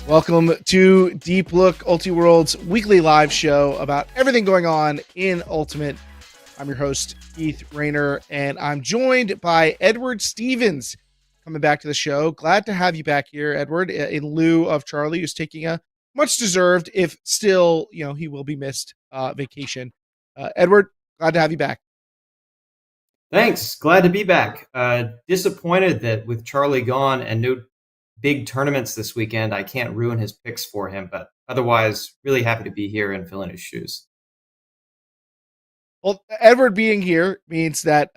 Welcome to Deep Look, Ultiworld's weekly live show about everything going on in Ultimate. I'm your host, Keith Raynor, and I'm joined by Edward Stevens coming back to the show. Glad to have you back here, Edward, in lieu of Charlie, who's taking a much deserved, if still, he will be missed, vacation. Edward, glad to have you back. Thanks. Glad to be back. Disappointed that with Charlie gone and no big tournaments this weekend, I can't ruin his picks for him, but otherwise really happy to be here and fill in his shoes. Well, Edward being here means that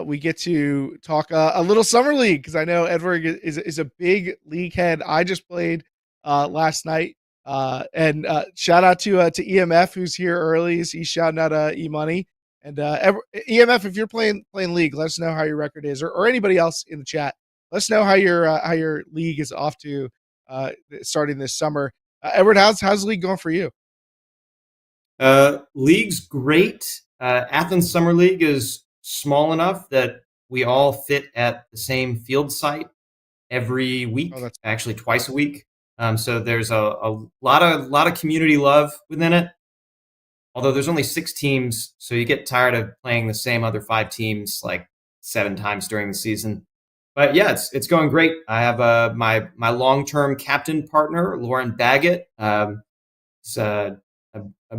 we get to talk a little Summer League, because I know Edward is a big league head. I just played last night, and shout out to EMF, who's here early. He's shouting out E-Money. And EMF, if you're playing league, let us know how your record is, or anybody else in the chat. Let us know how your league is off to starting this summer. Edward, how's the league going for you? League's great. Athens Summer League is small enough that we all fit at the same field site every week, actually twice a week. So there's a lot of community love within it. Although there's only 6 teams, so you get tired of playing the same other 5 teams like 7 times during the season. But yeah, it's going great. I have my long-term captain partner, Lauren Baggett. It's a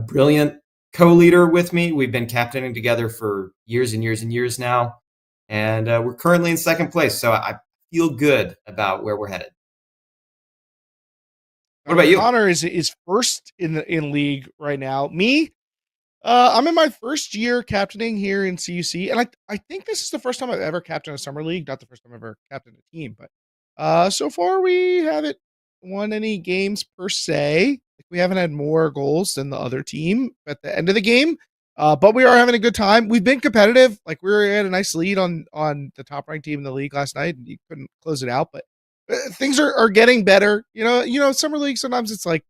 brilliant co-leader with me. We've been captaining together for years and years and years now, and we're currently in second place. So I feel good about where we're headed. What about you? Connor is first in league right now. Me, I'm in my first year captaining here in CUC, and I think this is the first time I've ever captained a summer league. Not the first time I've ever captained a team, but so far we haven't won any games per se. We haven't had more goals than the other team at the end of the game, but we are having a good time. We've been competitive. Like, we were at a nice lead on the top ranked team in the league last night, and you couldn't close it out, but things are getting better. Summer league, sometimes it's like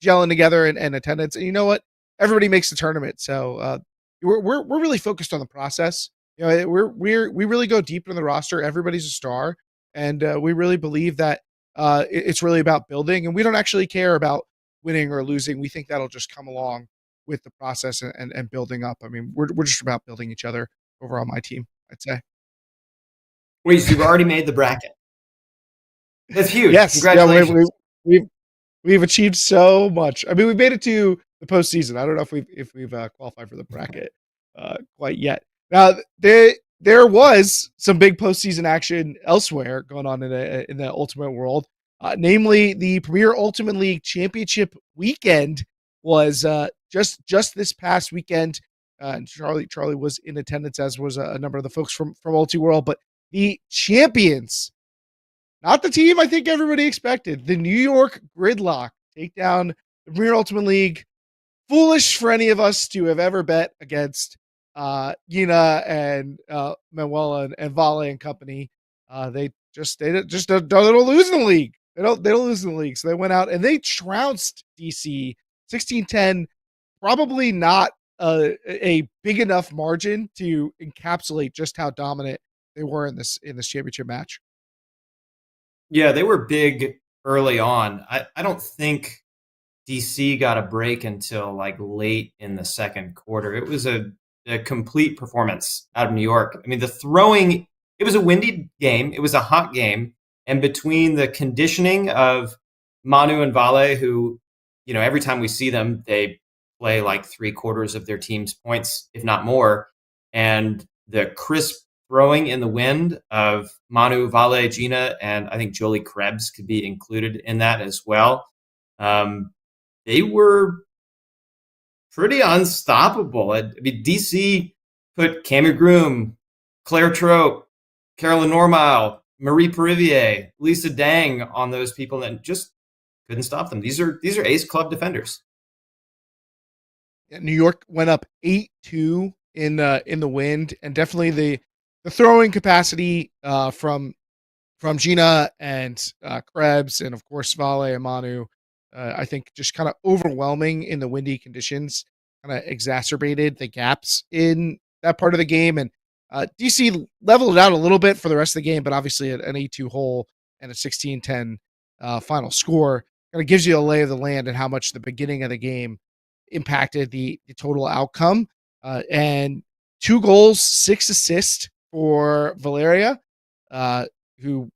gelling together and attendance, and you know what? Everybody makes the tournament. So we're really focused on the process. We really go deep into the roster. Everybody's a star, and we really believe that it's really about building, and we don't actually care about winning or losing. We think that'll just come along with the process and building up. I mean, we're just about building each other over on my team, I'd say. Wait, so you've already made the bracket? That's huge. Yes. Congratulations. Yeah, we've achieved so much. I mean, we made it to the postseason. I don't know if we've qualified for the bracket quite yet. Now, there was some big postseason action elsewhere going on in the Ultimate world. Namely, the Premier Ultimate League Championship weekend was just this past weekend. And Charlie was in attendance, as was a number of the folks from Ultiworld. But the champions, not the team I think everybody expected, the New York Gridlock, take down the Premier Ultimate League. Foolish for any of us to have ever bet against Gina and Manuela and Vale and company. They don't lose in the league. They don't lose in the league. So they went out and they trounced DC 16-10. Probably not a big enough margin to encapsulate just how dominant they were in this championship match. Yeah, they were big early on. I don't think DC got a break until like late in the second quarter. It was a complete performance out of New York. I mean, the throwing, it was a windy game. It was a hot game. And between the conditioning of Manu and Vale, who, every time we see them, they play like 3/4 of their team's points, if not more. And the crisp throwing in the wind of Manu, Vale, Gina, and I think Jolie Krebs could be included in that as well. They were pretty unstoppable. I mean, DC put Cammy Groom, Claire Trope, Carolyn Normile, Marie Perivier, Lisa Dang on those people, and just couldn't stop them. These are ace club defenders. Yeah, New York went up 8-2 in the wind, and definitely the throwing capacity from Gina and Krebs, and of course Vale and Manu. I think just kind of overwhelming in the windy conditions, kind of exacerbated the gaps in that part of the game. And DC leveled it out a little bit for the rest of the game, but obviously an 8-2 hole and a 16-10 final score kind of gives you a lay of the land and how much the beginning of the game impacted the total outcome. And 2 goals, 6 assists for Valeria, who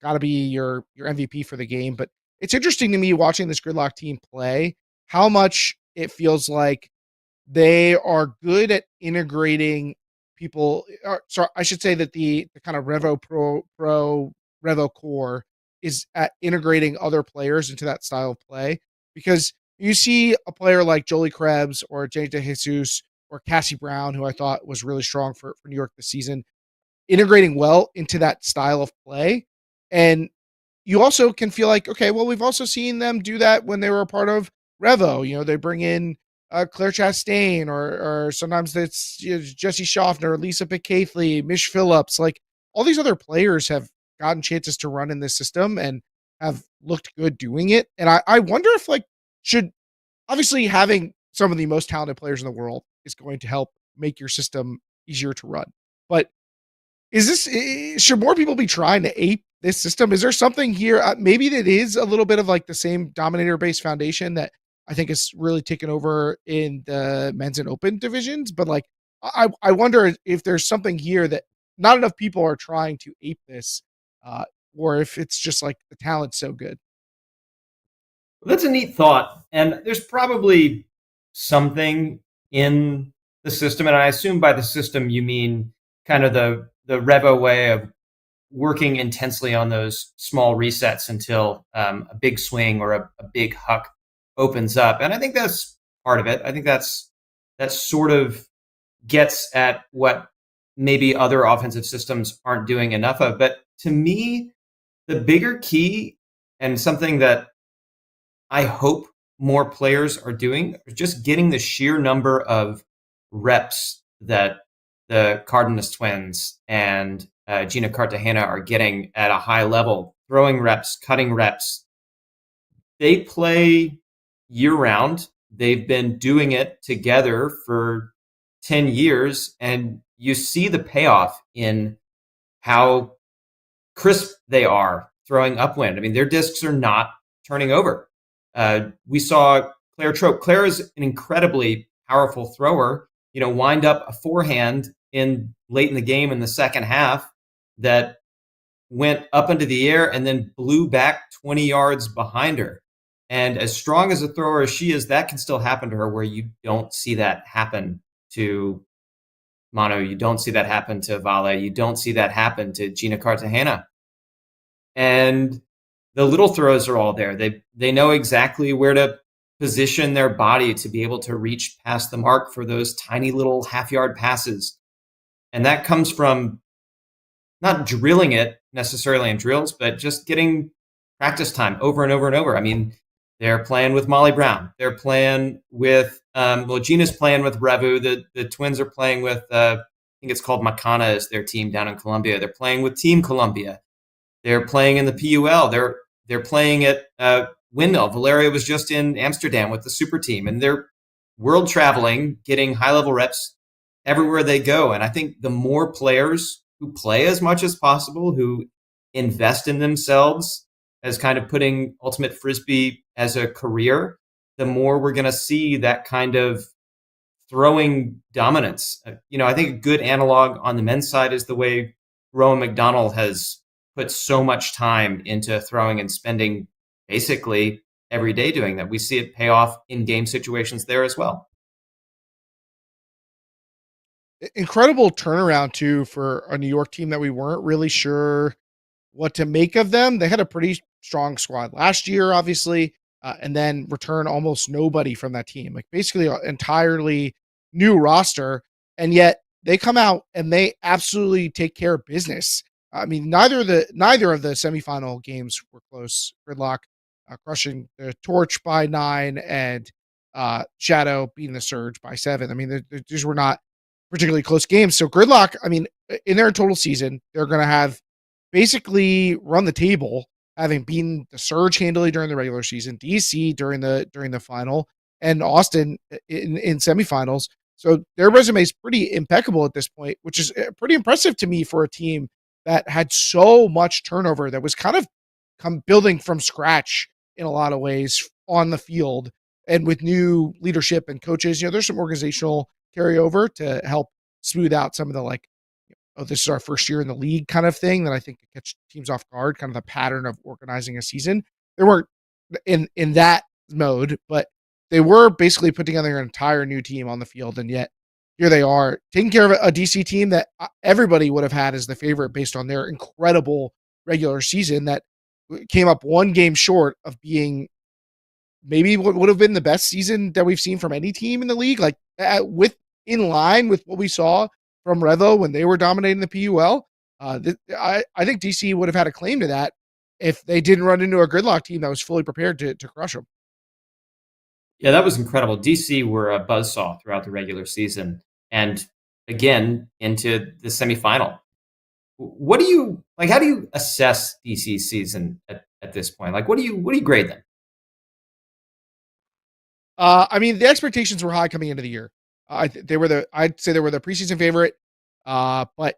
got to be your MVP for the game. But it's interesting to me watching this Gridlock team play how much it feels like they are good at integrating people. So I should say that the kind of Revo core is at integrating other players into that style of play, because you see a player like Jolie Krebs or Jane De Jesus or Cassie Brown, who I thought was really strong for New York this season, integrating well into that style of play. And you also can feel like, okay, well, we've also seen them do that when they were a part of Revo. They bring in Claire Chastain, or sometimes it's Jesse Schaffner, Lisa McCaithley, Mish Phillips. Like, all these other players have gotten chances to run in this system and have looked good doing it. And I wonder if, like, should obviously having some of the most talented players in the world is going to help make your system easier to run. But should more people be trying to ape this system? Is there something here? Maybe that is a little bit of like the same dominator based foundation that I think is really taken over in the men's and open divisions. But like, I wonder if there's something here that not enough people are trying to ape this, uh, or if it's just like the talent's so good. That's a neat thought. And there's probably something in the system. And I assume by the system, you mean kind of the Revo way of working intensely on those small resets until a big swing or a big huck opens up. And I think that's part of it. I think that sort of gets at what maybe other offensive systems aren't doing enough of. But to me, the bigger key, and something that I hope more players are doing, is just getting the sheer number of reps that the Cardenas twins and Gina Cartagena are getting at a high level, throwing reps, cutting reps. They play year round. They've been doing it together for 10 years, and you see the payoff in how crisp they are throwing upwind. I mean, their discs are not turning over. We saw Claire Trope. Claire is an incredibly powerful thrower, wind up a forehand late in the game in the second half that went up into the air and then blew back 20 yards behind her. And as strong as a thrower as she is, that can still happen to her, where you don't see that happen to Mano. You don't see that happen to Vale. You don't see that happen to Gina Cartagena. And the little throws are all there. They know exactly where to position their body to be able to reach past the mark for those tiny little half-yard passes. And that comes from not drilling it necessarily in drills, but just getting practice time over and over and over. I mean, they're playing with Molly Brown. They're playing with, Gina's playing with Revu. The twins are playing with, I think it's called Makana is their team down in Colombia. They're playing with Team Colombia. They're playing in the PUL. They're playing at Windmill. Valeria was just in Amsterdam with the super team, and they're world traveling, getting high level reps everywhere they go. And I think the more players who play as much as possible, who invest in themselves as kind of putting ultimate Frisbee as a career, the more we're going to see that kind of throwing dominance. I think a good analog on the men's side is the way Rowan McDonald has put so much time into throwing and spending basically every day doing that. We see it pay off in game situations there as well. Incredible turnaround too for a New York team that we weren't really sure what to make of them. They had a pretty strong squad last year, obviously, and then return almost nobody from that team, like basically an entirely new roster. And yet they come out and they absolutely take care of business. I mean, neither of the semifinal games were close. Gridlock crushing the Torch by 9 and Shadow beating the Surge by 7. I mean, these were not particularly close games. So Gridlock, I mean, in their total season, they're going to have basically run the table, having beaten the Surge handily during the regular season, DC during the final, and Austin in semifinals. So their resume is pretty impeccable at this point, which is pretty impressive to me for a team that had so much turnover, that was kind of building from scratch in a lot of ways on the field, and with new leadership and coaches, there's some organizational carryover to help smooth out some of the like, oh, this is our first year in the league kind of thing that I think could catch teams off guard, kind of the pattern of organizing a season. They weren't in that mode, but they were basically putting together an entire new team on the field, and yet here they are taking care of a DC team that everybody would have had as the favorite based on their incredible regular season that came up one game short of being maybe what would have been the best season that we've seen from any team in the league, like with in line with what we saw from Revo when they were dominating the PUL. I think DC would have had a claim to that if they didn't run into a gridlock team that was fully prepared to crush them. Yeah, that was incredible. DC were a buzzsaw throughout the regular season and again into the semifinal. What do you like? How do you assess DC's season at this point? Like, what do you grade them? I mean, the expectations were high coming into the year. I'd say they were the preseason favorite. But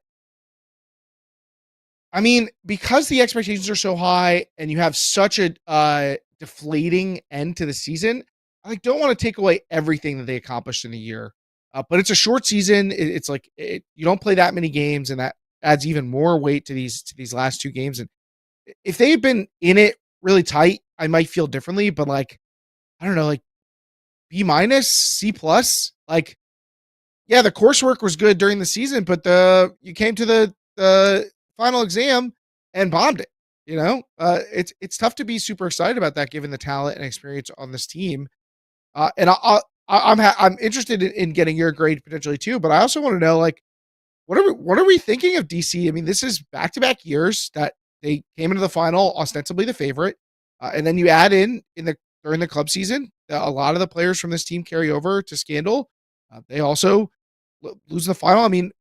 I mean, because the expectations are so high and you have such a deflating end to the season, I don't want to take away everything that they accomplished in the year. But it's a short season. It's like you don't play that many games, and that adds even more weight to these last two games. And if they had been in it really tight, I might feel differently. But like, I don't know, like B minus, C plus, like yeah, the coursework was good during the season, but you came to the final exam and bombed it. It's tough to be super excited about that given the talent and experience on this team. And I'm interested in getting your grade potentially too, but I also want to know like what are we thinking of DC? I mean, this is back-to-back years that they came into the final ostensibly the favorite, and then you add in the during the club season, a lot of the players from this team carry over to Scandal. They also lose the final. I mean,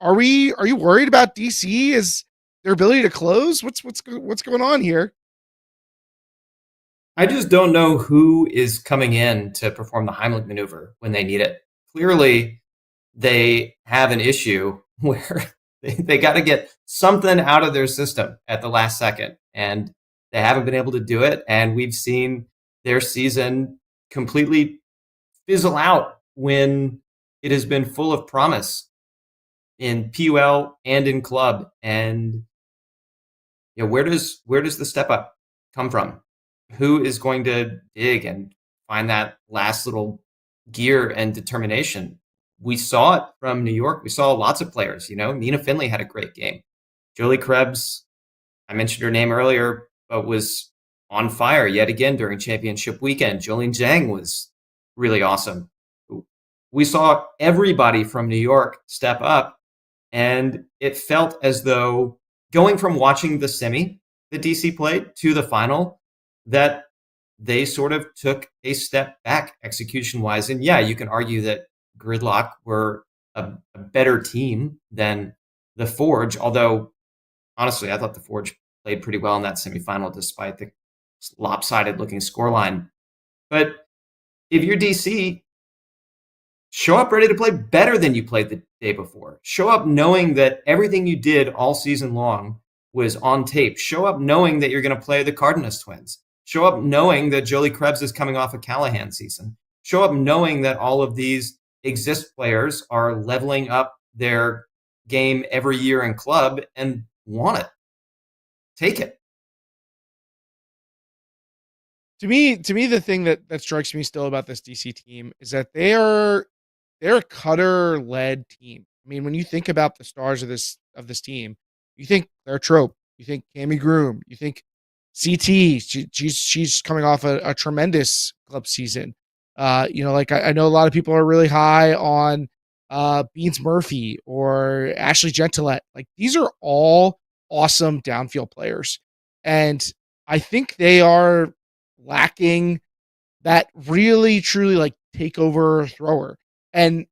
are you worried about DC? Is their ability to close? What's going on here? I just don't know who is coming in to perform the Heimlich maneuver when they need it. Clearly, they have an issue where they got to get something out of their system at the last second, and they haven't been able to do it. And we've seen their season completely fizzle out when it has been full of promise in PUL and in club. And where does the step up come from? Who is going to dig and find that last little gear and determination? We saw it from New York. We saw lots of players. Nina Finley had a great game. Jolie Krebs, I mentioned her name earlier, but was on fire yet again during championship weekend. Jolene Zhang was really awesome. We saw everybody from New York step up, and it felt as though going from watching the semi that DC played to the final, that they sort of took a step back execution-wise. And yeah, you can argue that Gridlock were a better team than the Forge, although honestly, I thought the Forge played pretty well in that semifinal despite the lopsided looking scoreline. But if you're DC, show up ready to play better than you played the day before. Show up knowing that everything you did all season long was on tape. Show up knowing that you're going to play the Cardenas twins. Show up knowing that Jolie Krebs is coming off a Callahan season. Show up knowing that all of these exist players are leveling up their game every year in club and want it. Take it. To me, the thing that strikes me still about this DC team is that they're a cutter led team. I mean, when you think about the stars of this team, you think they're Trope, you think Cami Groom, you think CT. She's coming off a tremendous club season. Like I know a lot of people are really high on Beans Murphy or Ashley Gentilette. Like these are all awesome downfield players, and I think they are lacking that really truly like takeover thrower. And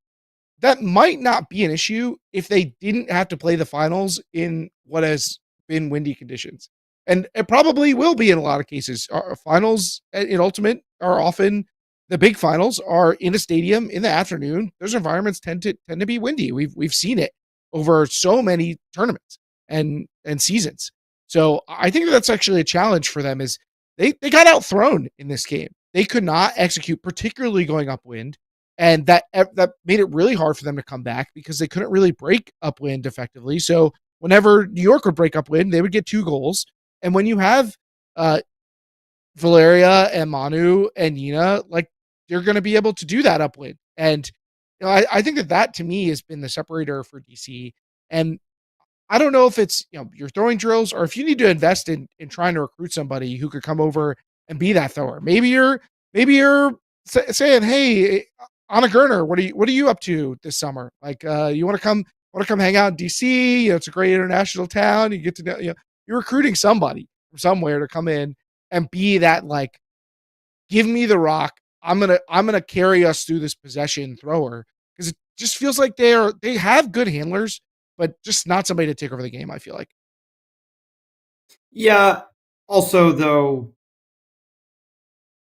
that might not be an issue if they didn't have to play the finals in what has been windy conditions. And it probably will be in a lot of cases. Our finals in Ultimate are often the big finals are in a stadium in the afternoon. Those environments tend to be windy. We've seen it over so many tournaments and seasons. So I think that's actually a challenge for them is they got outthrown in this game. They could not execute, particularly going upwind, and that made it really hard for them to come back because they couldn't really break upwind effectively. So whenever New York would break upwind, they would get 2 goals. And when you have uh, Valeria and Manu and Nina, like they're going to be able to do that upwind. And I think that to me has been the separator for DC. And I don't know if it's your throwing drills or if you need to invest in trying to recruit somebody who could come over and be that thrower. Maybe you're saying, hey, Anna Gerner, what are you up to this summer? Like, you want to come hang out in DC? It's a great international town. You get to know you're recruiting somebody from somewhere to come in and be that like, give me the rock. I'm gonna carry us through this possession thrower because it just feels like they have good handlers but just not somebody to take over the game, I feel like. Yeah. Also, though,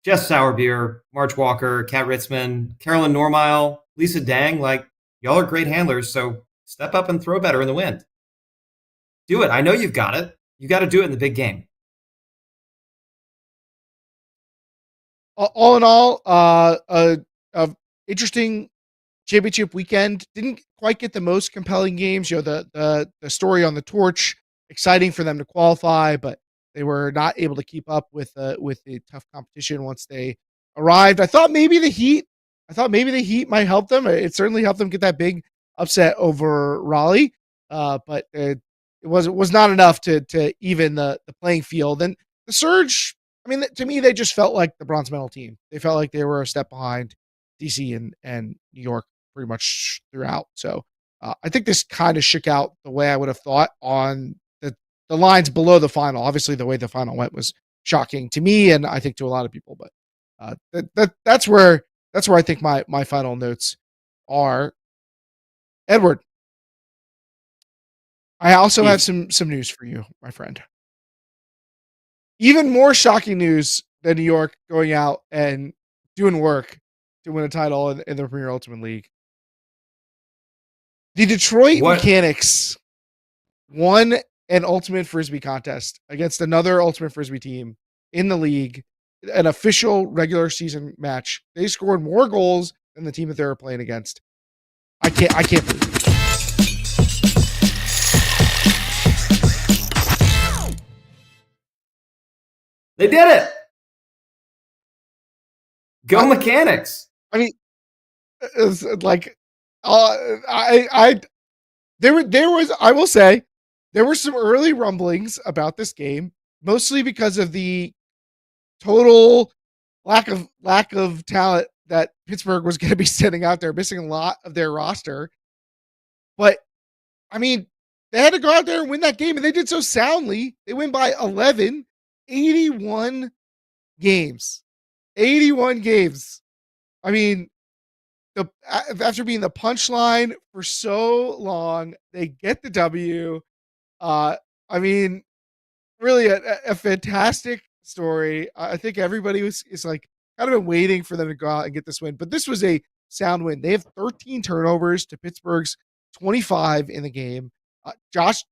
Jess Sourbeer, March Walker, Kat Ritzman, Carolyn Normile, Lisa Dang, like, y'all are great handlers, so step up and throw better in the wind. Do it. I know you've got it. You got to do it in the big game. All in all, a interesting championship weekend. Didn't quite get the most compelling games. The story on the torch, exciting for them to qualify, but they were not able to keep up with the tough competition once they arrived. I thought maybe the Heat might help them. It certainly helped them get that big upset over Raleigh, but it was not enough to even the playing field. And the Surge, I mean, to me, they just felt like the bronze medal team. They felt like they were a step behind DC and New York pretty much throughout. So I think this kind of shook out the way I would have thought on the lines below the final. Obviously, the way the final went was shocking to me, and I think to a lot of people. But that's where I think my final notes are. Edward, I also have some news for you, my friend. Even more shocking news than New York going out and doing work to win a title in the Premier Ultimate League. The Detroit Mechanix won an Ultimate Frisbee contest against another Ultimate Frisbee team in the league, an official regular season match. They scored more goals than the team that they were playing against. I can't believe it. They did it. Go Mechanix. I mean, it's like, there was, I will say, there were some early rumblings about this game, mostly because of the total lack of talent that Pittsburgh was going to be sending out there, missing a lot of their roster. But I mean, they had to go out there and win that game, and they did so soundly. They win by 11, 81 games. 81 games. I mean, after being the punchline for so long, they get the W. I mean, really a fantastic story. I think everybody is like kind of been waiting for them to go out and get this win, but this was a sound win. They have 13 turnovers to Pittsburgh's 25 in the game. Josh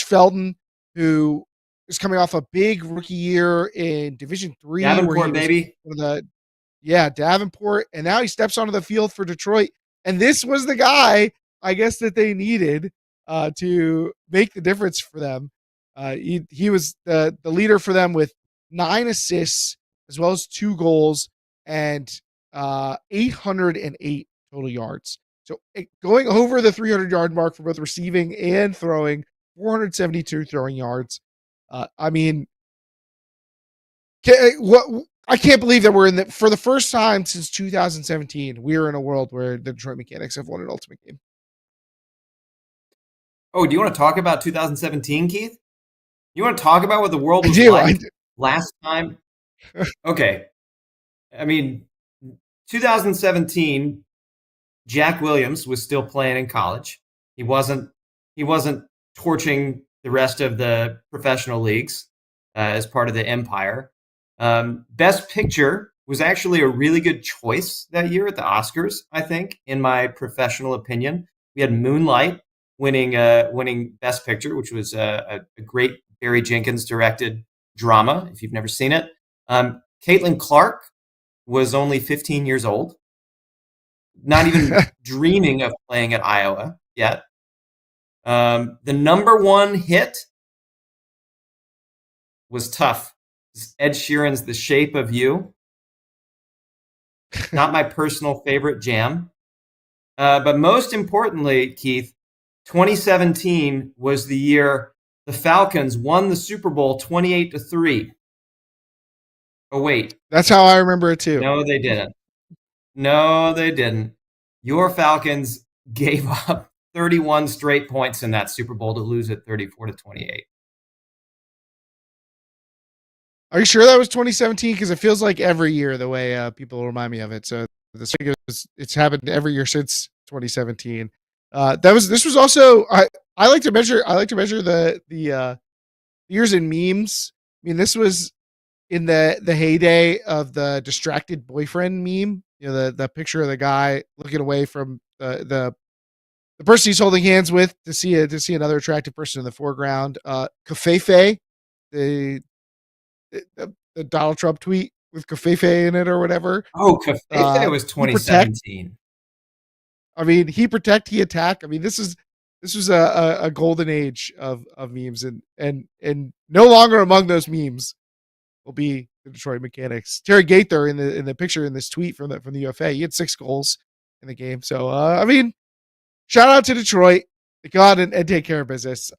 Felton, who is coming off a big rookie year in Division III, Davenport, baby. Davenport, and now he steps onto the field for Detroit. And this was the guy, I guess, that they needed to make the difference for them. He was the leader for them with 9 assists as well as 2 goals and 808 total yards. So going over the 300-yard mark for both receiving and throwing, 472 throwing yards. I mean, I can't believe that we're for the first time since 2017, we are in a world where the Detroit Mechanix have won an Ultimate game. Oh, do you want to talk about 2017, Keith? You want to talk about what the world was like last time? Okay. I mean, 2017, Jack Williams was still playing in college. He wasn't torching the rest of the professional leagues as part of the Empire. Best Picture was actually a really good choice that year at the Oscars, I think, in my professional opinion. We had Moonlight winning Best Picture, which was a great Barry Jenkins directed drama, if you've never seen it. Caitlin Clark was only 15 years old, not even dreaming of playing at Iowa yet. The number one hit was tough. Ed Sheeran's The Shape of You. Not my personal favorite jam. But most importantly, Keith, 2017 was the year the Falcons won the Super Bowl 28-3. Oh, wait. That's how I remember it too. No, they didn't. No, they didn't. Your Falcons gave up 31 straight points in that Super Bowl to lose it 34-28. Are you sure that was 2017? Because it feels like every year the way people remind me of it. So it's happened every year since 2017. This was also I like to measure the years in memes. I mean, this was in the heyday of the distracted boyfriend meme. You know, the picture of the guy looking away from the person he's holding hands with to see another attractive person in the foreground. Covfefe, the Donald Trump tweet with Covfefe in it or whatever. Oh, Covfefe was 2017. I mean, he protect, he attack. I mean, this was a golden age of memes, and no longer among those memes will be the Detroit Mechanix. Terry Gaither in the picture in this tweet from the UFA, he had 6 goals in the game. So I mean, shout out to Detroit. Go out and take care of business.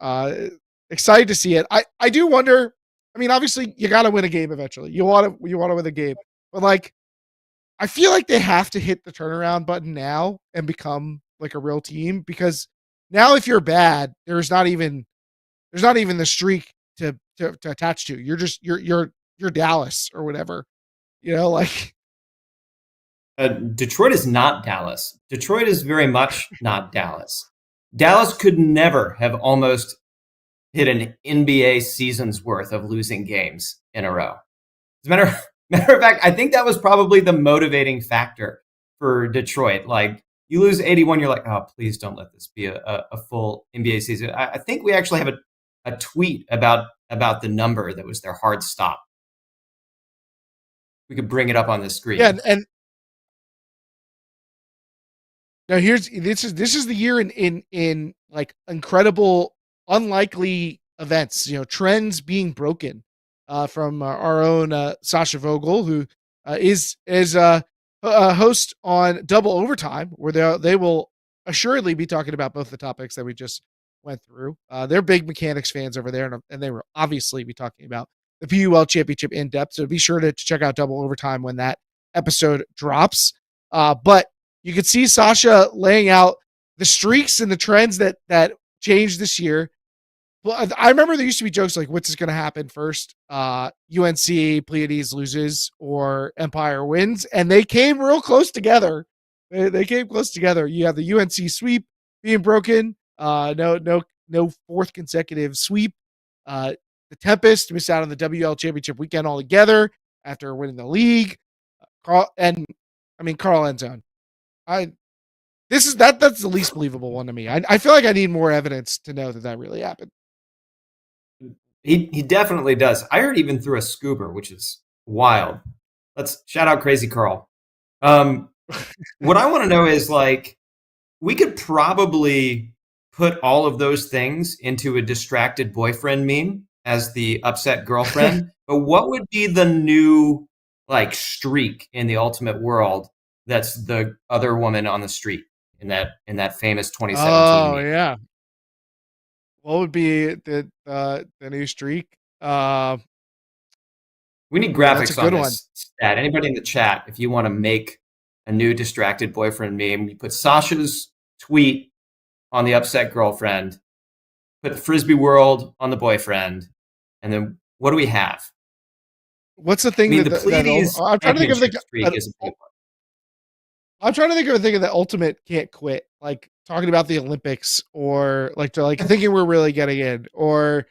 Excited to see it. I do wonder. I mean, obviously, you got to win a game eventually. You want to win a game, but like, I feel like they have to hit the turnaround button now and become like a real team, because now if you're bad, there's not even the streak to attach to. You're Dallas or whatever, you know, like. Detroit is not Dallas. Detroit is very much not Dallas. Dallas could never have almost hit an NBA season's worth of losing games in a row. As a matter of fact, I think that was probably the motivating factor for Detroit. Like, you lose 81, you're like, oh, please don't let this be a full NBA season. I think we actually have a tweet about the number that was their hard stop. We could bring it up on the screen. Yeah, and now this is the year in like incredible, unlikely events, you know, trends being broken from our own Sasha Vogel, who is a host on Double Overtime, where they will assuredly be talking about both the topics that we just went through. They're big Mechanix fans over there, and they will obviously be talking about the PUL Championship in depth. So be sure to check out Double Overtime when that episode drops. But you could see Sasha laying out the streaks and the trends that changed this year. Well, I remember there used to be jokes like, what's going to happen first? UNC Pleiades loses or Empire wins. And they came real close together. They came close together. You have the UNC sweep being broken. No fourth consecutive sweep. The Tempest missed out on the WL Championship weekend altogether after winning the league. Carl Endzone. That's the least believable one to me. I feel like I need more evidence to know that really happened. He definitely does. I heard even through a scuba, which is wild. Let's shout out Crazy Carl. What I want to know is, like, we could probably put all of those things into a distracted boyfriend meme as the upset girlfriend. But what would be the new like streak in the ultimate world that's the other woman on the street in that famous 2017 Oh meme? yeah. What would be the new streak? We need graphics on this stat. Anybody in the chat, if you want to make a new distracted boyfriend meme, you put Sasha's tweet on the upset girlfriend, put the Frisbee world on the boyfriend, and then what do we have? What's the thing? I mean, the Pleiades I'm trying to think of streak is a big one. I'm trying to think of a thing that Ultimate can't quit, like talking about the Olympics, or like thinking we're really getting in, or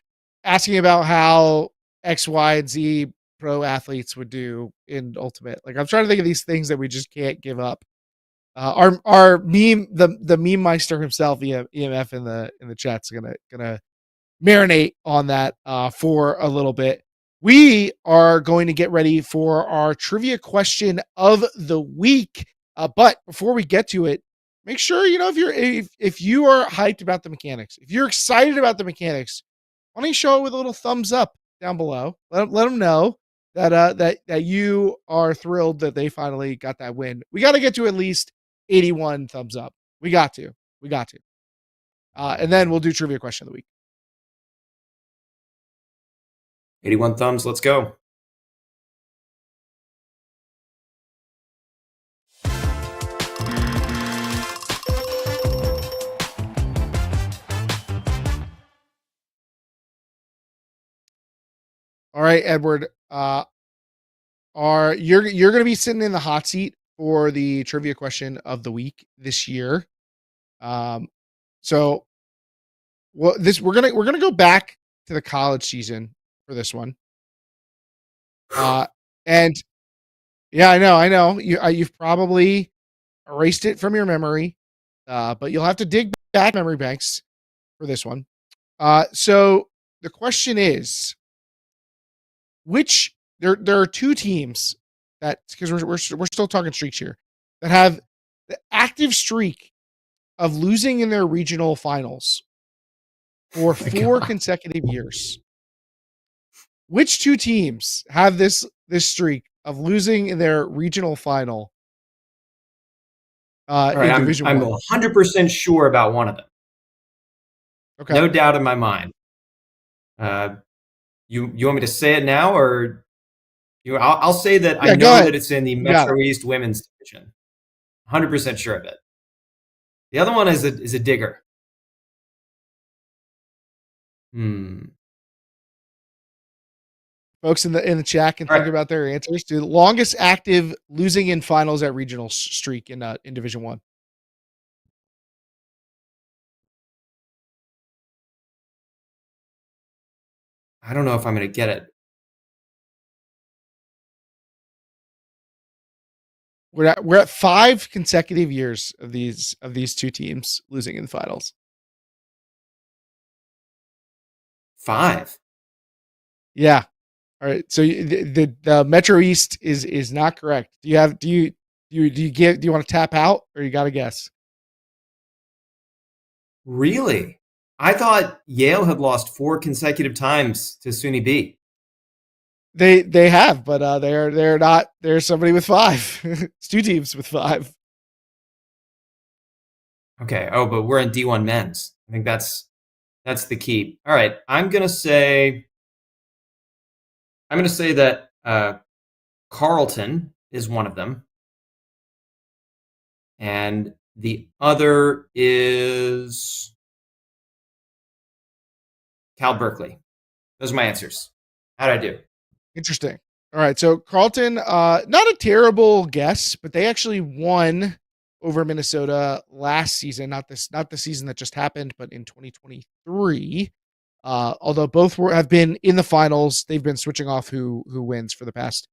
asking about how X, Y, and Z pro athletes would do in Ultimate. Like, I'm trying to think of these things that we just can't give up. Our meme, the meme meister himself, EMF in the chat's gonna marinate on that for a little bit. we are going to get ready for our trivia question of the week. But before we get to it, make sure, if you are hyped about the mechanics, if you're excited about the mechanics, why don't you show it with a little thumbs up down below? Let them know that you are thrilled that they finally got that win. We got to get to at least 81 thumbs up. We got to. And then we'll do trivia question of the week. 81 thumbs. Let's go. All right, Edward. You're going to be sitting in the hot seat for the trivia question of the week this year. So we're gonna go back to the college season for this one. And yeah, I know you've probably erased it from your memory, but you'll have to dig back memory banks for this one. So the question is, there are two teams that, because we're still talking streaks here, that have the active streak of losing in their regional finals for 4 consecutive years. Which two teams have this streak of losing in their regional final? Right, in Division I'm 1. 100% sure about one of them. Okay. No doubt in my mind. You want me to say it now, or I'll say that I know that it's in the Metro East Women's Division. 100% sure of it. The other one is a digger. Folks in the chat can think about their answers. The longest active losing in finals at regional streak in Division 1. I don't know if I'm going to get it. We're at 5 consecutive years of these two teams losing in finals. 5. Yeah. All right. So the Metro East is not correct. Do you want to tap out, or you got to guess? Really? I thought Yale had lost 4 consecutive times to SUNY B. They have, but they're not. There's somebody with 5. It's 2 teams with 5. Okay. Oh, but we're in D1 men's. I think that's the key. All right. I'm gonna say that Carleton is one of them, and the other is Cal Berkeley. Those are my answers. How'd I do? Interesting. All right. So Carleton, not a terrible guess, but they actually won over Minnesota last season. Not the season that just happened, but in 2023. Although both have been in the finals, they've been switching off who wins for the past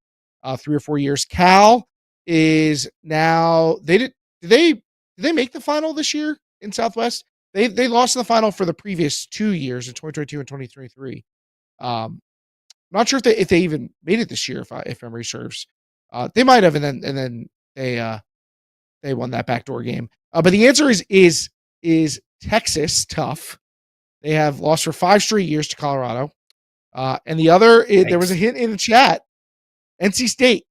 3 or 4 years. Cal is now did they make the final this year in Southwest? They lost in the final for the previous 2 years in 2022 and 2023. I'm not sure if they even made it this year, if memory serves. They might have, and then they won that backdoor game. But the answer is Texas. Tough. They have lost for 5 straight years to Colorado. And the other, there was a hint in the chat. NC State.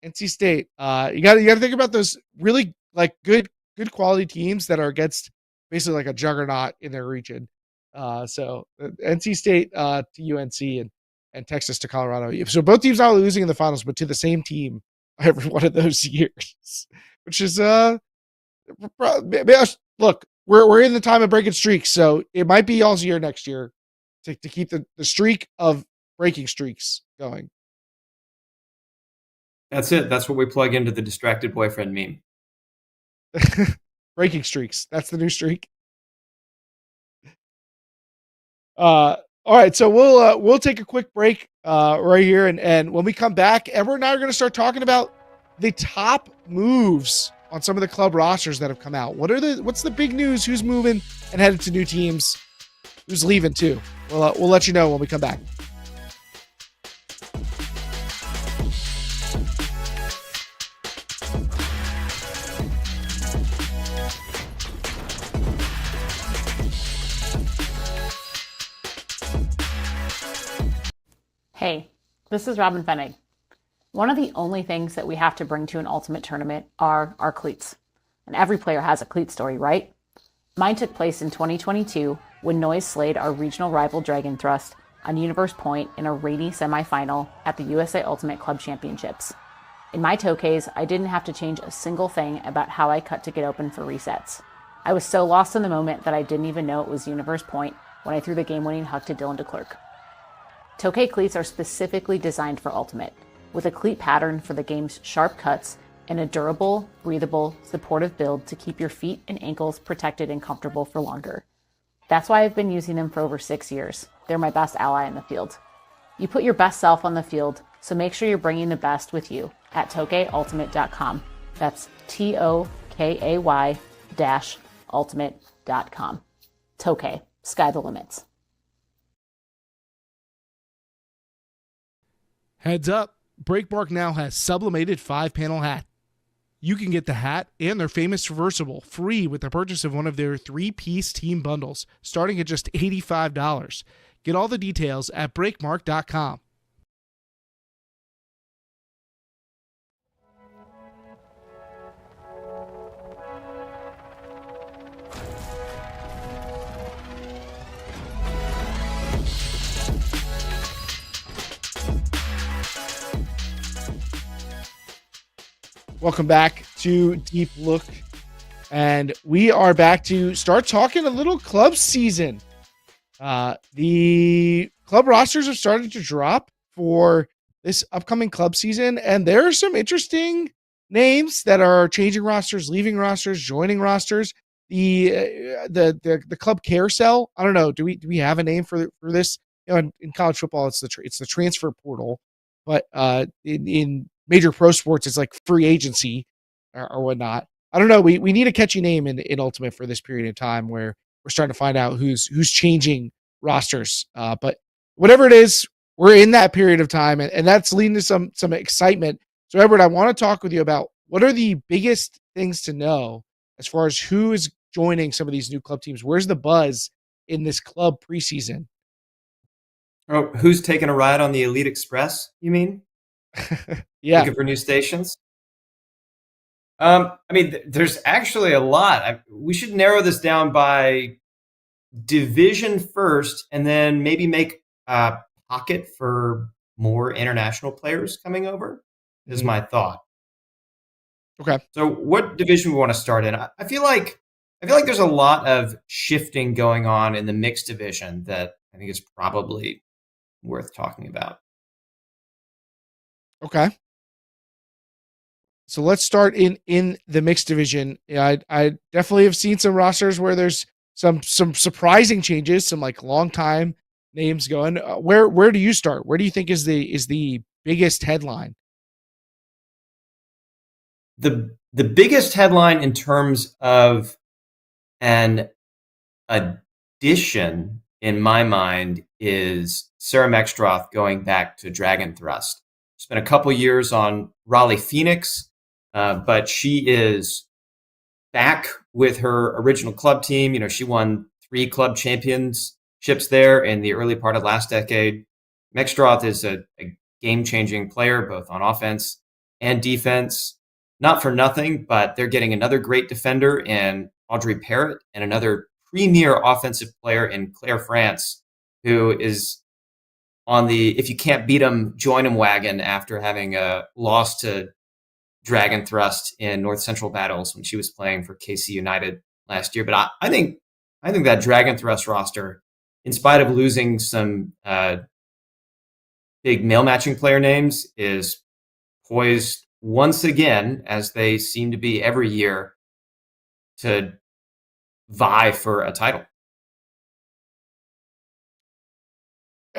You got to think about those really like good quality teams that are against basically like a juggernaut in their region. So NC State to UNC and Texas to Colorado. So both teams not losing in the finals, but to the same team every one of those years, which is look, we're in the time of breaking streaks, so it might be y'all's year next year to keep the streak of breaking streaks going. That's it. That's what we plug into the distracted boyfriend meme. Breaking streaks. That's the new streak. All right, so we'll take a quick break right here, and when we come back, Edward and I are going to start talking about the top moves on some of the club rosters that have come out. What's the big news? Who's moving and headed to new teams? Who's leaving too? We'll let you know when we come back. Hey, this is Robin Fennig. One of the only things that we have to bring to an ultimate tournament are our cleats. And every player has a cleat story, right? Mine took place in 2022 when Noise slayed our regional rival Dragon Thrust on Universe Point in a rainy semifinal at the USA Ultimate Club Championships. In my Tokays, I didn't have to change a single thing about how I cut to get open for resets. I was so lost in the moment that I didn't even know it was Universe Point when I threw the game-winning huck to Dylan DeClerc. Tokay cleats are specifically designed for Ultimate, with a cleat pattern for the game's sharp cuts and a durable, breathable, supportive build to keep your feet and ankles protected and comfortable for longer. That's why I've been using them for over 6 years. They're my best ally in the field. You put your best self on the field, so make sure you're bringing the best with you at tokayultimate.com. That's TOKAY-ultimate.com. Tokay, sky the limits. Heads up, Breakmark now has sublimated 5-panel hat. You can get the hat and their famous reversible free with the purchase of one of their 3-piece team bundles, starting at just $85. Get all the details at breakmark.com. Welcome back to Deep Look, and we are back to start talking a little club season. The club rosters have started to drop for this upcoming club season, and there are some interesting names that are changing rosters, leaving rosters, joining rosters. The club carousel. I don't know. Do we have a name for this? You know, in college football, it's the transfer portal, but in major pro sports, it's like free agency or whatnot. I don't know. We need a catchy name in Ultimate for this period of time where we're starting to find out who's changing rosters. But whatever it is, we're in that period of time, and that's leading to some excitement. So, Edward, I want to talk with you about what are the biggest things to know as far as who is joining some of these new club teams. Where's the buzz in this club preseason? Oh, who's taking a ride on the Elite Express, you mean? Yeah. Looking for new stations? There's actually a lot. We should narrow this down by division first, and then maybe make a pocket for more international players coming over, is my thought. Okay. So what division we want to start in? I feel like there's a lot of shifting going on in the mixed division that I think is probably worth talking about. Okay. So let's start in the mixed division. Yeah, I definitely have seen some rosters where there's some surprising changes, some like long time names going. Where do you start? Where do you think is the biggest headline? The biggest headline in terms of an addition in my mind is Sarah Mextroth going back to Dragon Thrust. Spent a couple years on Raleigh Phoenix, but she is back with her original club team. You know, she won 3 club championships there in the early part of last decade. Mextroth is a game-changing player, both on offense and defense. Not for nothing, but they're getting another great defender in Audrey Parrott and another premier offensive player in Claire France, who is on the if you can't beat them, join them wagon after having lost to Dragon Thrust in North Central Battles when she was playing for KC United last year. But I think that Dragon Thrust roster, in spite of losing some big male matching player names, is poised once again, as they seem to be every year, to vie for a title.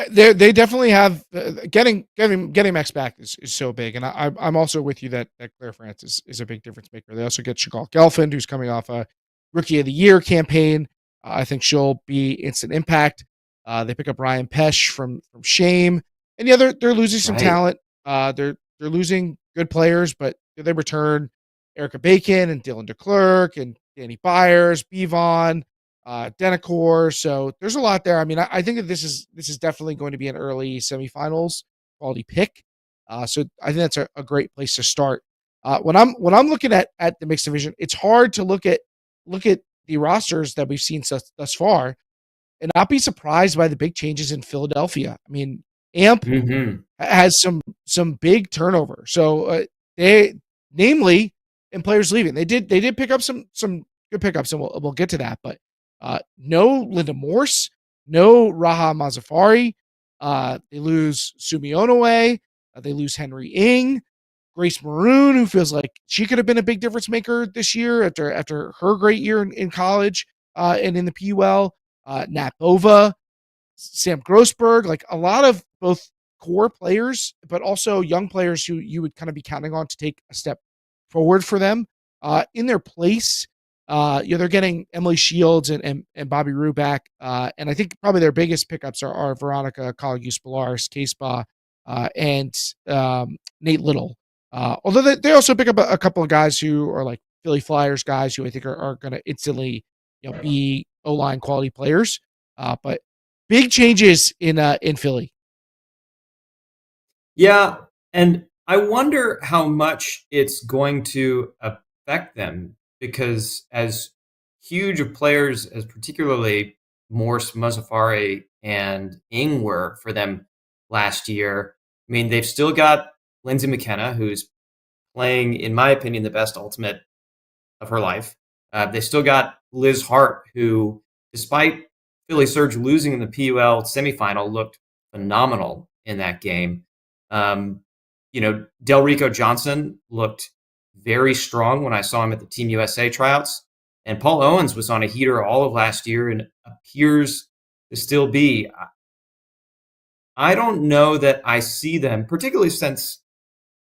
They definitely have getting Max back is so big, and I'm also with you that Claire France is a big difference maker. They also get Chagall Gelfand, who's coming off a Rookie of the Year campaign. I think she'll be instant impact. They pick up Ryan Pesh from Shame, and yeah, they're losing some talent. They're losing good players, but they return Erica Bacon and Dylan DeClerc and Danny Byers, Bevon, Denacor. So there's a lot there. I mean, I think that this is definitely going to be an early semifinals quality pick. So I think that's a great place to start. When I'm looking at the mixed division, it's hard to look at the rosters that we've seen thus far and not be surprised by the big changes in Philadelphia. I mean, AMP has some big turnover. So they, namely, in players leaving, they did pick up some good pickups, and we'll get to that. But no Linda Morse, no Raha Mazafari. They lose Sumionaway. They lose Henry Ing. Grace Maroon, who feels like she could have been a big difference maker this year after her great year in college and in the PUL. Nat Bova, Sam Grossberg, like a lot of both core players, but also young players who you would kind of be counting on to take a step forward for them. In their place, they're getting Emily Shields and Bobby Roode back. And I think probably their biggest pickups are Veronica Collegus-Pilares, K-Spa, and Nate Little. Although they also pick up a couple of guys who are like Philly Flyers guys who I think are going to instantly be O-line quality players. But big changes in Philly. Yeah, and I wonder how much it's going to affect them, because as huge of players as particularly Morse, Muzaffari, and Ing were for them last year, I mean, they've still got Lindsay McKenna, who's playing, in my opinion, the best ultimate of her life. They still got Liz Hart, who, despite Philly Surge losing in the PUL semifinal, looked phenomenal in that game. Del Rico Johnson looked very strong when I saw him at the Team USA tryouts. And Paul Owens was on a heater all of last year and appears to still be. I don't know that I see them, particularly since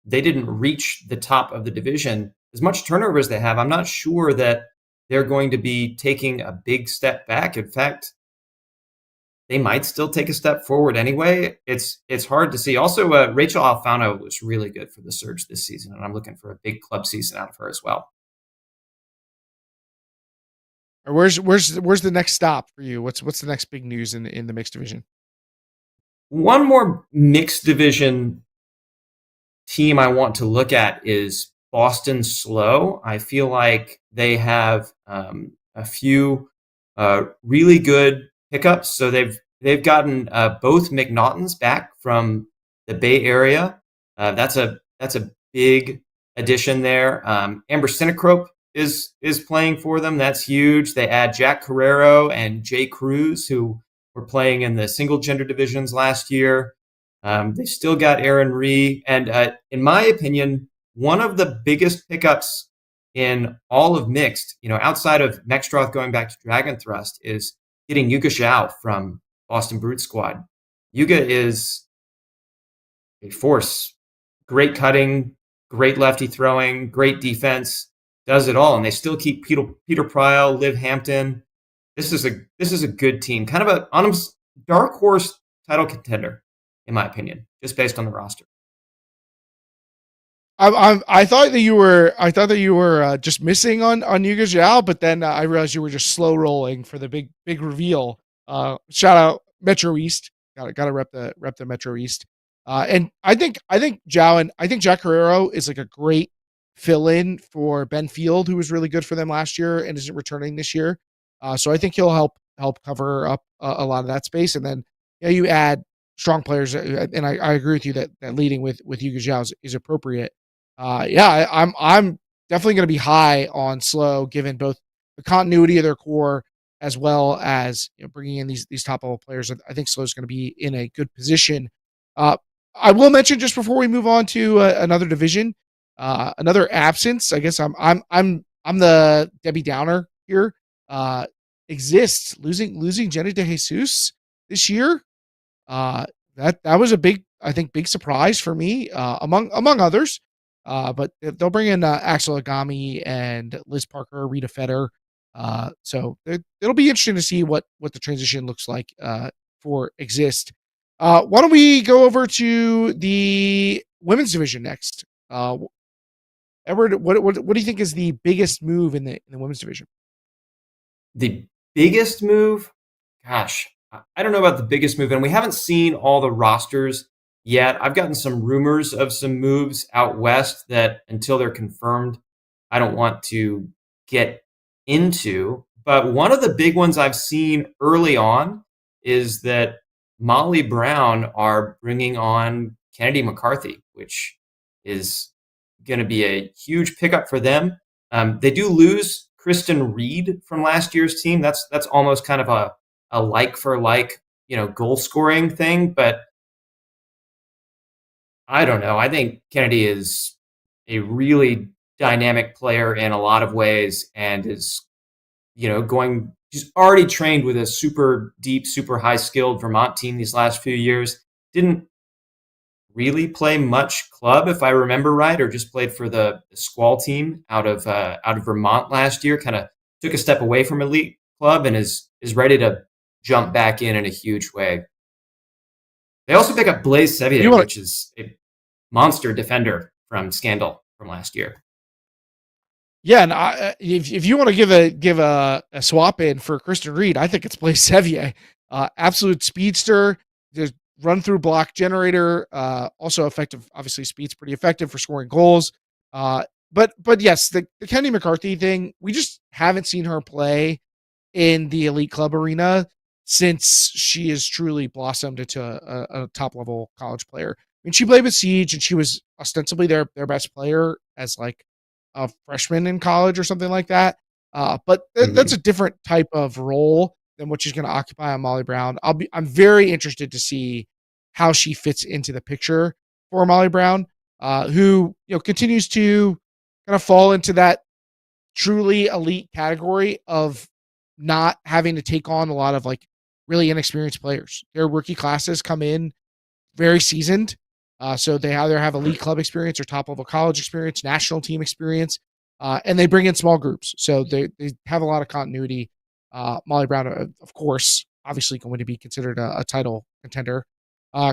they didn't reach the top of the division, as much turnover as they have. I'm not sure that they're going to be taking a big step back. In fact, they might still take a step forward anyway. It's hard to see. Also, Rachel Alfano was really good for the Surge this season, and I'm looking for a big club season out of her as well. Or where's the next stop for you? What's the next big news in the mixed division? One more mixed division team I want to look at is Boston Slow. I feel like they have a few really good pickups. So they've gotten both McNaughtons back from the Bay Area. That's a big addition there. Amber Sinecrope is playing for them. That's huge. They add Jack Carrero and Jay Cruz, who were playing in the single gender divisions last year. They still got Aaron Ree. And in my opinion, one of the biggest pickups in all of mixed, outside of Mexstroth going back to Dragon Thrust, is getting Yuga Zhao from Boston Brute Squad. Yuga is a force. Great cutting, great lefty throwing, great defense, does it all. And they still keep Peter Pryl, Liv Hampton. This is a good team. Kind of a dark horse title contender, in my opinion, just based on the roster. I thought that you were just missing on Yuga Zhao, but then I realized you were just slow rolling for the big reveal. Shout out Metro East. Gotta rep the Metro East. And I think Zhao and I think Jack Carrero is like a great fill in for Ben Field, who was really good for them last year and isn't returning this year. So I think he'll help cover up a lot of that space. And then you add strong players, and I agree with you that leading with Yuga Zhao is appropriate. I'm definitely going to be high on Slow, given both the continuity of their core as well as bringing in these top level players. I think Slow is going to be in a good position. I will mention, just before we move on to another division, another absence. I guess I'm the Debbie Downer here. Exists losing Jenny De Jesus this year. That was a big surprise for me, among others. But they'll bring in Axel Agami and Liz Parker, Rita Fetter. So it'll be interesting to see what the transition looks like for Exist. Why don't we go over to the women's division next? Edward, what do you think is the biggest move in the women's division? The biggest move? Gosh, I don't know about the biggest move, and we haven't seen all the rosters yet. I've gotten some rumors of some moves out west that until they're confirmed, I don't want to get into. But one of the big ones I've seen early on is that Molly Brown are bringing on Kennedy McCarthy, which is going to be a huge pickup for them. They do lose Kristen Reed from last year's team. That's almost kind of a like for like, goal scoring thing. But I don't know. I think Kennedy is a really dynamic player in a lot of ways and is, going, she's already trained with a super deep, super high skilled Vermont team these last few years. Didn't really play much club, if I remember right, or just played for the Squall team out of Vermont last year. Kind of took a step away from elite club and is ready to jump back in a huge way. They also pick up Blaise Sevier, which is a monster defender from Scandal from last year. Yeah, and if you want to give a swap in for Kristen Reed, I think it's Blaise Sevier. Absolute speedster, just run through block generator. Also effective. Obviously, speed's pretty effective for scoring goals. But yes, the Kennedy McCarthy thing, we just haven't seen her play in the elite club arena since she has truly blossomed into a top level college player. I mean, she played with Siege and she was ostensibly their best player as like a freshman in college or something like that. But that's a different type of role than what she's going to occupy on Molly Brown. I'm very interested to see how she fits into the picture for Molly Brown, who continues to kind of fall into that truly elite category of not having to take on a lot of like really inexperienced players. Their rookie classes come in very seasoned. So they either have elite club experience or top level college experience, national team experience, and they bring in small groups. So they have a lot of continuity. Molly Brown, of course, obviously going to be considered a title contender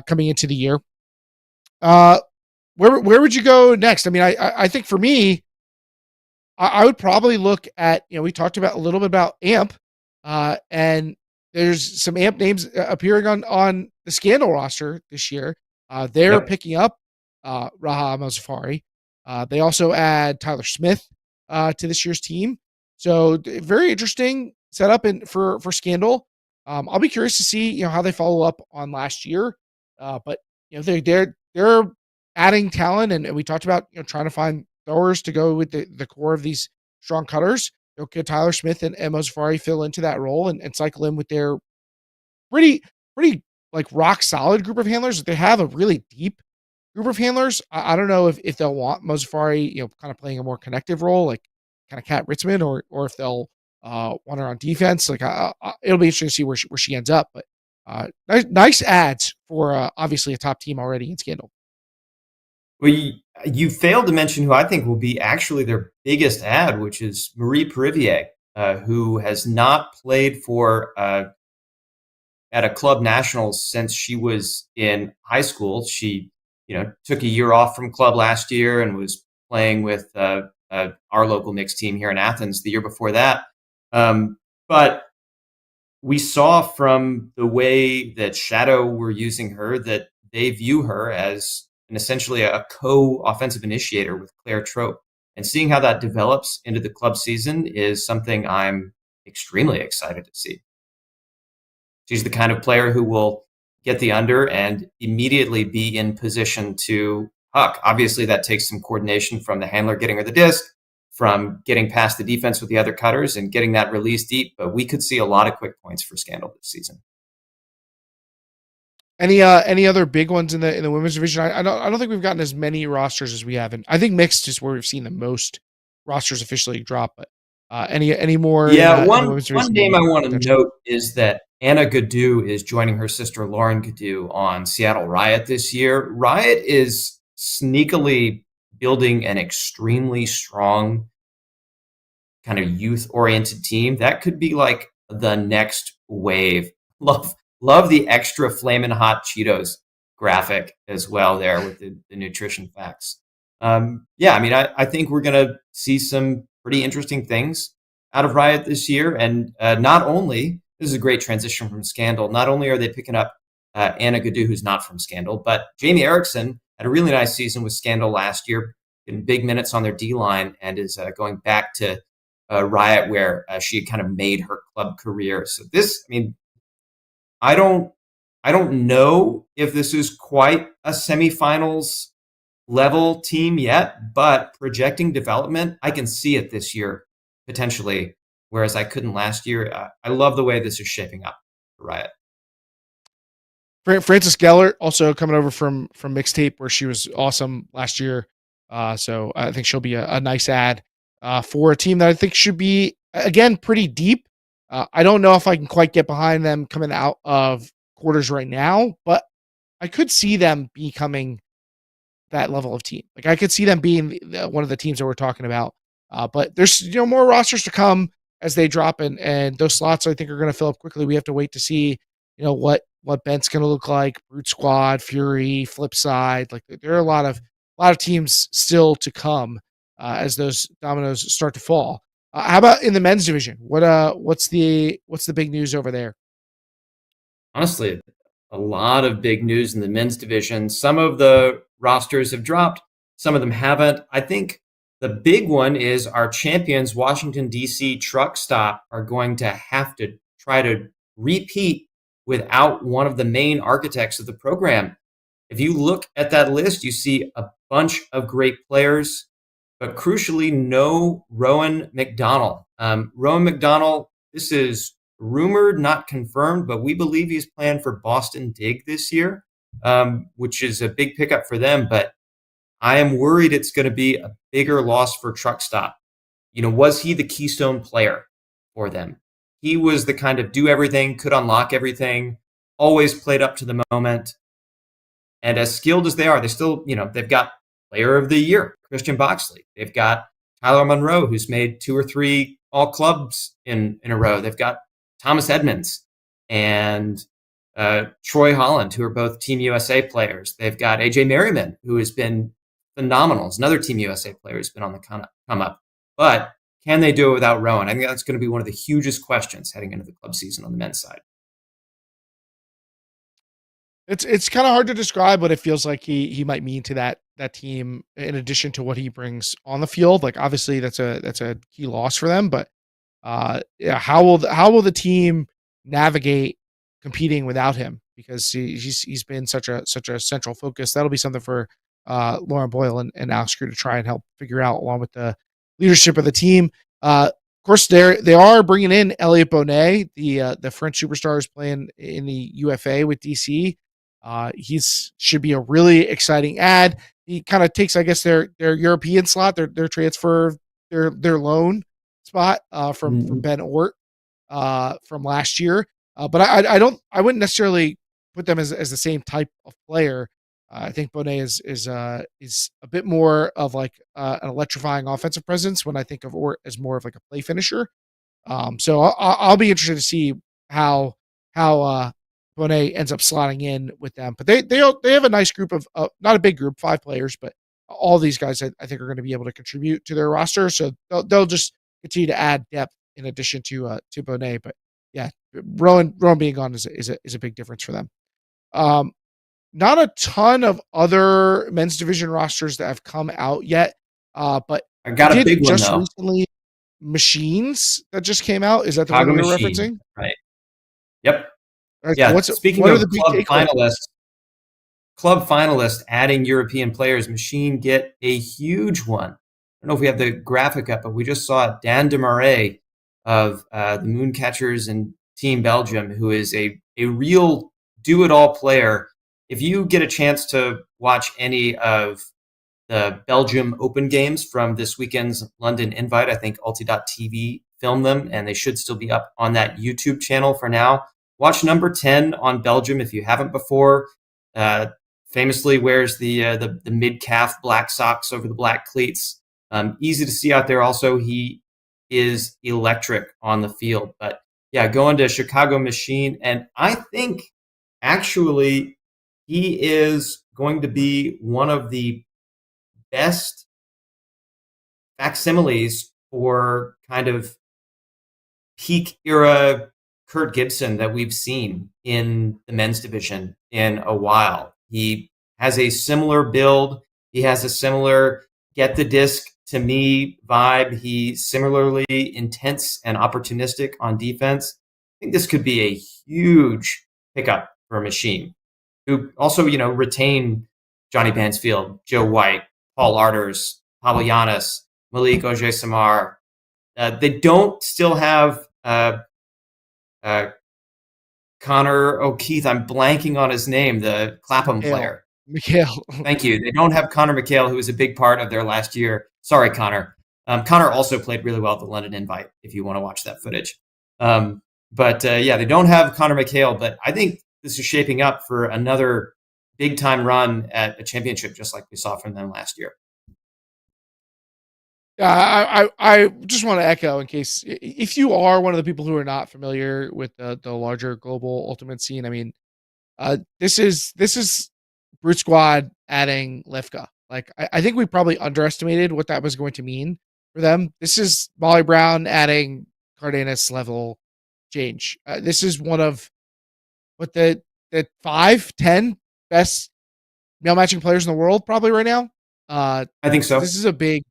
coming into the year. Where would you go next? I mean, I think for me, I would probably look at, we talked about a little bit about AMP, and there's some AMP names appearing on the Scandal roster this year. They're picking up Raha Mozafari. They also add Tyler Smith to this year's team. So very interesting setup for Scandal. I'll be curious to see how they follow up on last year. But they're adding talent, and we talked about trying to find throwers to go with the core of these strong cutters. Get Tyler Smith and Mozafari fill into that role and cycle in with their pretty like rock solid group of handlers. They have a really deep group of handlers. I don't know if they'll want Mozafari, kind of playing a more connective role, like kind of Kat Ritzman, or if they'll want her on defense. Like it'll be interesting to see where she ends up. But nice ads for obviously a top team already in Scandal. Well, you failed to mention who I think will be actually their biggest ad, which is Marie Perivier, who has not played for at a club nationals since she was in high school. She, took a year off from club last year and was playing with our local mixed team here in Athens the year before that. But we saw from the way that Shadow were using her that they view her as essentially a co-offensive initiator with Claire Trope. And seeing how that develops into the club season is something I'm extremely excited to see. She's the kind of player who will get the under and immediately be in position to huck. Obviously, that takes some coordination from the handler getting her the disc, from getting past the defense with the other cutters and getting that release deep. But we could see a lot of quick points for Scandal this season. Any other big ones in the women's division? I don't think we've gotten as many rosters as we have, and I think mixed is where we've seen the most rosters officially drop. But any more? Yeah, one name I want to note is that Anna Gaddu is joining her sister Lauren Gaddu on Seattle Riot this year. Riot is sneakily building an extremely strong kind of youth-oriented team. That could be like the next wave. Love the extra flamin' hot Cheetos graphic as well there with the nutrition facts. I think we're going to see some pretty interesting things out of Riot this year. And not only, this is a great transition from Scandal, not only are they picking up Anna Gadu, who's not from Scandal. But Jamie Erickson had a really nice season with Scandal last year, getting big minutes on their D-line, and is going back to Riot, where she had kind of made her club career. So this, I mean, I don't know if this is quite a semifinals level team yet, but projecting development, I can see it this year potentially, whereas I couldn't last year. I love the way this is shaping up for Riot. Frances Gellert also coming over from Mixtape, where she was awesome last year. So I think she'll be a nice add for a team that I think should be, again, pretty deep. I don't know if I can quite get behind them coming out of quarters right now, but I could see them becoming that level of team. Like I could see them being one of the teams that we're talking about. But there's more rosters to come as they drop, and those slots I think are going to fill up quickly. We have to wait to see what Bent's going to look like. Brute Squad, Fury, Flipside. Like there are a lot of teams still to come as those dominoes start to fall. How about in the men's division? What's the big news over there? Honestly, a lot of big news in the men's division. Some of the rosters have dropped, some of them haven't. I think the big one is our champions, Washington, D.C. Truck Stop, are going to have to try to repeat without one of the main architects of the program. If you look at that list, you see a bunch of great players, but crucially, no Rowan McDonald. Rowan McDonald, this is rumored, not confirmed, but we believe he's planned for Boston Dig this year, which is a big pickup for them. But I am worried it's going to be a bigger loss for Truck Stop. Was he the keystone player for them? He was the kind of do everything, could unlock everything, always played up to the moment. And as skilled as they are, they still, they've got player of the year, Christian Boxley. They've got Tyler Monroe, who's made 2 or 3 all clubs in a row. They've got Thomas Edmonds and Troy Holland, who are both Team USA players. They've got AJ Merriman, who has been phenomenal. He's another Team USA player who's been on the come up. But can they do it without Rowan? I think that's going to be one of the hugest questions heading into the club season on the men's side. It's kind of hard to describe what it feels like he might mean to that team, in addition to what he brings on the field. Like obviously that's a key loss for them, but how will the team navigate competing without him? Because he's been such a central focus. That'll be something for Lauren Boyle and Alex Crew to try and help figure out, along with the leadership of the team. Of course, they are bringing in Elliot Bonet, the French superstar, is playing in the UFA with DC. He's should be a really exciting ad. He kind of takes, I guess, their European slot, their transfer, their loan spot from Ben Ort from last year. But I wouldn't necessarily put them as the same type of player. I think Bonet is a bit more of like an electrifying offensive presence, when I think of Ort as more of like a play finisher. So I'll be interested to see how Bonet ends up slotting in with them. But they have a nice group of not a big group, 5 players, but all these guys I think are going to be able to contribute to their roster. So they'll just continue to add depth in addition to Bonet. But yeah, Rowan being gone is a big difference for them. Not a ton of other men's division rosters that have come out yet, but I got a big one just though. recently. Machines that just came out. Is that the Chicago one you're Machine, referencing? right? Yep. Right, Yeah. so Speaking what of are the big club finalists adding European players, Machine get a huge one. I don't know if we have the graphic up, but we just saw Dan Demarais of the Mooncatchers and Team Belgium, who is a real do-it-all player. If you get a chance to watch any of the Belgium Open games from this weekend's London Invite, I think Alti.tv filmed them, and they should still be up on that YouTube channel for now. Watch number 10 on Belgium if you haven't before. Famously wears the mid-calf black socks over the black cleats. Easy to see out there. Also, he is electric on the field. But yeah, going to Chicago Machine, and I think actually he is going to be one of the best facsimiles for kind of peak era Kurt Gibson that we've seen in the men's division in a while. He has a similar build. He has a similar get the disc to me vibe. He's similarly intense and opportunistic on defense. I think this could be a huge pickup for a Machine, who also, retain Johnny Bansfield, Joe White, Paul Arders, Pablo Giannis, Malik Ojai-Samar. They don't still have Connor O'Keefe. I'm blanking on his name, the Clapham player. Mikhail. Thank you. They don't have Connor McHale, who was a big part of their last year. Sorry, Connor. Connor also played really well at the London Invite, if you want to watch that footage. They don't have Connor McHale, but I think this is shaping up for another big-time run at a championship, just like we saw from them last year. Yeah, I just want to echo, in case if you are one of the people who are not familiar with the larger global ultimate scene. I mean, this is Brute Squad adding Lifka. Like, I think we probably underestimated what that was going to mean for them. This is Molly Brown adding Cardenas level change. This is one of the 5-10 best male matching players in the world probably right now. I think so. This is a big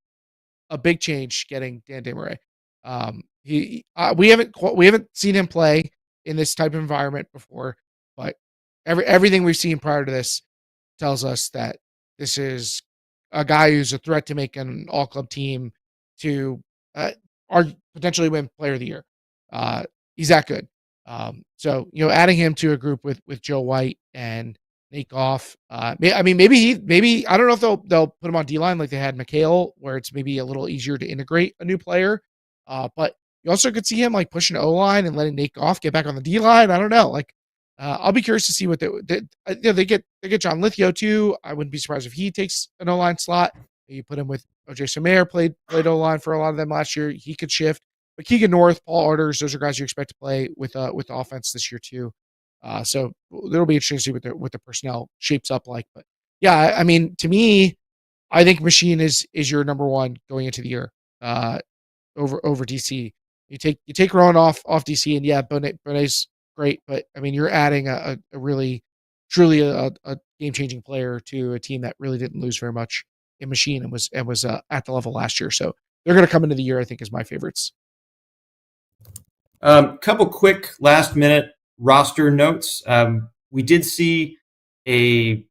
change getting Dan Desmarais. We haven't seen him play in this type of environment before, but everything we've seen prior to this tells us that this is a guy who's a threat to make an all club team to potentially win player of the year. He's that good. So adding him to a group with Joe White and Nate Goff. Maybe I don't know if they'll put him on D-line like they had Mikhail, where it's maybe a little easier to integrate a new player. But you also could see him like pushing O-line and letting Nate Goff get back on the D-line. I don't know. Like, I'll be curious to see what they get John Lithgow too. I wouldn't be surprised if he takes an O-line slot. You put him with Ojai-Samar, played O-line for a lot of them last year. He could shift. But Keegan North, Paul Arders, those are guys you expect to play with the offense this year too. So it'll be interesting to see what the personnel shapes up like. But yeah, I mean, to me, I think Machine is your number one going into the year over DC. You take Rowan off DC, and yeah, Bonet's great, but I mean, you're adding a really truly a game changing player to a team that really didn't lose very much in Machine and was at the level last year. So they're going to come into the year, I think, as my favorites. Couple quick last minute roster notes. We did see a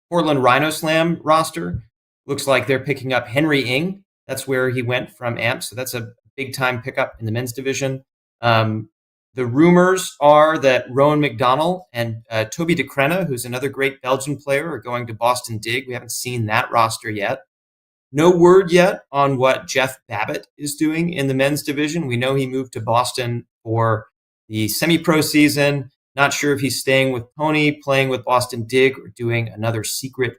Portland Rhino Slam roster. Looks like they're picking up Henry Ing. That's where he went from AMP. So that's a big time pickup in the men's division. The rumors are that Rowan McDonnell and Toby de Krenne, who's another great Belgian player, are going to Boston Dig. We haven't seen that roster yet. No word yet on what Jeff Babbitt is doing in the men's division. We know he moved to Boston for the semi-pro season. Not sure if he's staying with Pony, playing with Boston Dig, or doing another secret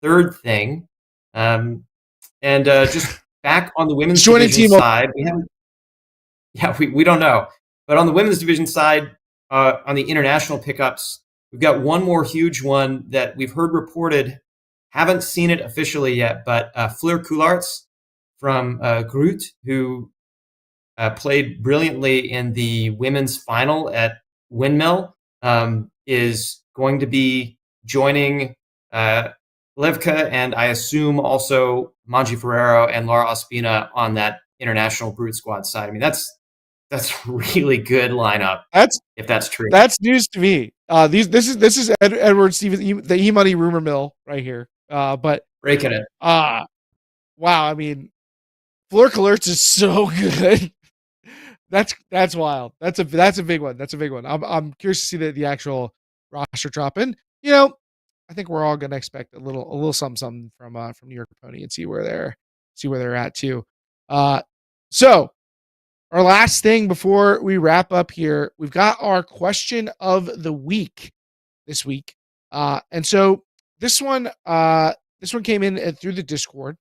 third thing. Just back on the women's division side, we don't know. But on the women's division side, on the international pickups, we've got one more huge one that we've heard reported. Haven't seen it officially yet, but Fleur Coularts from Groot, who played brilliantly in the women's final at Windmill, is going to be joining Levka and I assume also Manji Ferrero and Laura Ospina on that international Brute Squad side. I mean, that's really good lineup. If that's true. That's news to me. This is Edward Stevens, the E-Money rumor mill right here. But breaking it. Wow. I mean, Fleur Coularts is so good. That's wild. That's a big one. That's a big one. I'm curious to see the actual roster drop in. I think we're all gonna expect a little something from New York Pony and see where they're at too. So our last thing before we wrap up here, we've got our question of the week this week. And so this one came in through the Discord.